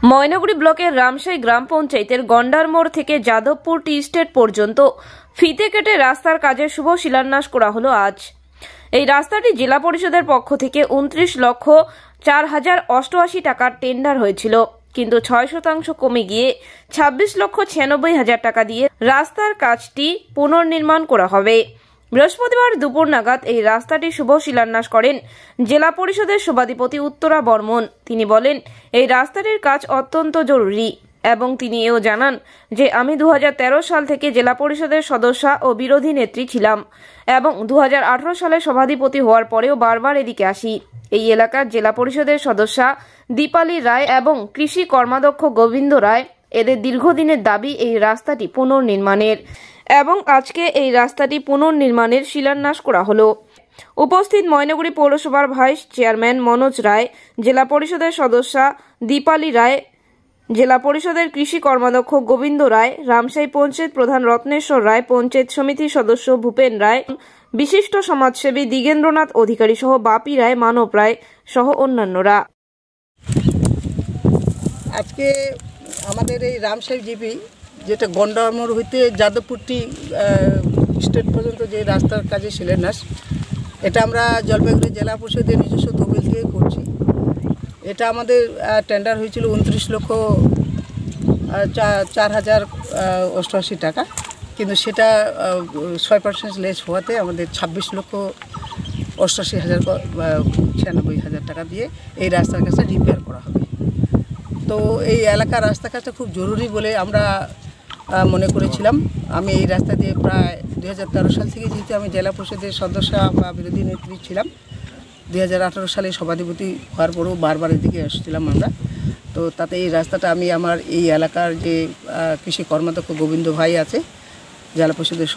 ময়নাগুড়ি ব্লকের রামশাই গ্রাম পঞ্চায়েতের গন্ডার মোড় থেকে যাদবপুর টি স্টেট পর্যন্ত ফিতে কেটে রাস্তার কাজের শুভ শিলান্যাস করা হলো আজ। এই রাস্তাটি জেলা পরিষদের পক্ষ থেকে 29,04,088 টাকার টেন্ডার হয়েছিল, কিন্তু 6% কমে গিয়ে 26,96,000 টাকা দিয়ে রাস্তার কাজটি পুনর্নির্মাণ করা হবে। বৃহস্পতিবার দুপুর নাগাদ এই রাস্তাটি শুভ শিলান্যাস করেন জেলা পরিষদের সভাধিপতি উত্তরা বর্মন। তিনি বলেন, এই রাস্তাটির কাজ অত্যন্ত জরুরি এবং তিনি এও জানান যে আমি 2013 সাল থেকে জেলা পরিষদের সদস্যা ও বিরোধী নেত্রী ছিলাম এবং 2018 সালে সভাধিপতি হওয়ার পরেও বারবার এদিকে আসি। এই এলাকার জেলা পরিষদের সদস্যা দীপালি রায় এবং কৃষি কর্মাধ্যক্ষ গোবিন্দ রায় এদের দীর্ঘদিনের দাবি এই রাস্তাটি পুনর্নির্মাণের এবং আজকে এই রাস্তাটি পুনর্নির্মাণের শিলান্যাস করা হলো। উপস্থিত ময়নাগুড়ি পৌরসভার ভাইস চেয়ারম্যান মনোজ রায়, জেলা পরিষদের সদস্যা দীপালি রায়, জেলা পরিষদের কৃষি কর্মাধ্যক্ষ গোবিন্দ রায়, রামশাই পঞ্চায়েত প্রধান রত্নেশ্বর রায়, পঞ্চায়েত সমিতির সদস্য ভূপেন রায়, বিশিষ্ট সমাজসেবী দিগেন্দ্রনাথ অধিকারী সহ বাপি রায়, মানব রায় সহ অন্যান্যরা। আজকে আমাদের এই রামশাই জিপি যেটা গন্ডার মোড় হইতে যাদবপুর টি স্টেট পর্যন্ত যে রাস্তার কাজে শিলান্যাস, এটা আমরা জলপাইগুড়ি জেলা পরিষদের নিজস্ব তহবিল থেকে করছি। এটা আমাদের টেন্ডার হয়েছিল 29,04,088 টাকা, কিন্তু সেটা 6% লেস হওয়াতে আমাদের 26,88,96,000 টাকা দিয়ে এই রাস্তার কাজটা রিপেয়ার করা হবে। তো এই এলাকার রাস্তা কাজটা খুব জরুরি বলে আমরা মনে করেছিলাম। আমি এই রাস্তা দিয়ে প্রায় 2013 সাল থেকে, যেহেতু আমি জেলা পরিষদের সদস্যা বা বিরোধী নেত্রী ছিলাম, 2018 সালে সভাধিপতি হওয়ার পরেও বারবার এদিকে আসছিলাম আমরা। তো তাতে এই রাস্তাটা আমি আমার এই এলাকার যে কৃষি কর্মাধ্যক্ষ গোবিন্দ ভাই আছে, জেলা পরিষদের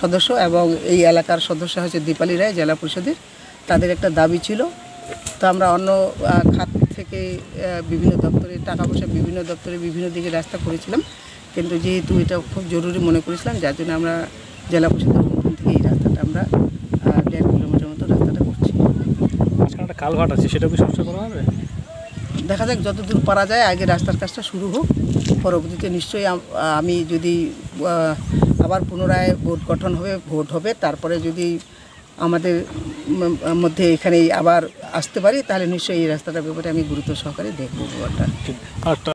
সদস্য এবং এই এলাকার সদস্য হচ্ছে দীপালি রায়, জেলা পরিষদের, তাদের একটা দাবি ছিল। তো আমরা অন্য খাত থেকে বিভিন্ন দপ্তরে টাকা পয়সা বিভিন্ন দপ্তরে বিভিন্ন দিকে রাস্তা করেছিলাম, কিন্তু যেহেতু এটা খুব জরুরি মনে করেছিলাম, যার জন্য আমরা জেলা পরিষদের অনুদান থেকে এই রাস্তাটা আমরা 1.5 কিলোমিটার মতো রাস্তাটা করছি। একটা কালভার্ট আছে, সেটা কি সংস্কার করা হবে? দেখা যাক যতদূর পারা যায়, আগে রাস্তার কাজটা শুরু হোক, পরবর্তীতে নিশ্চয়ই আমি যদি আবার পুনরায় ভোট হবে, তারপরে যদি আমাদের মধ্যে এখানে আবার আসতে পারি, তাহলে নিশ্চয়ই এই রাস্তাটার ব্যাপারে আমি গুরুত্ব সহকারে দেখব ব্যাপারটা।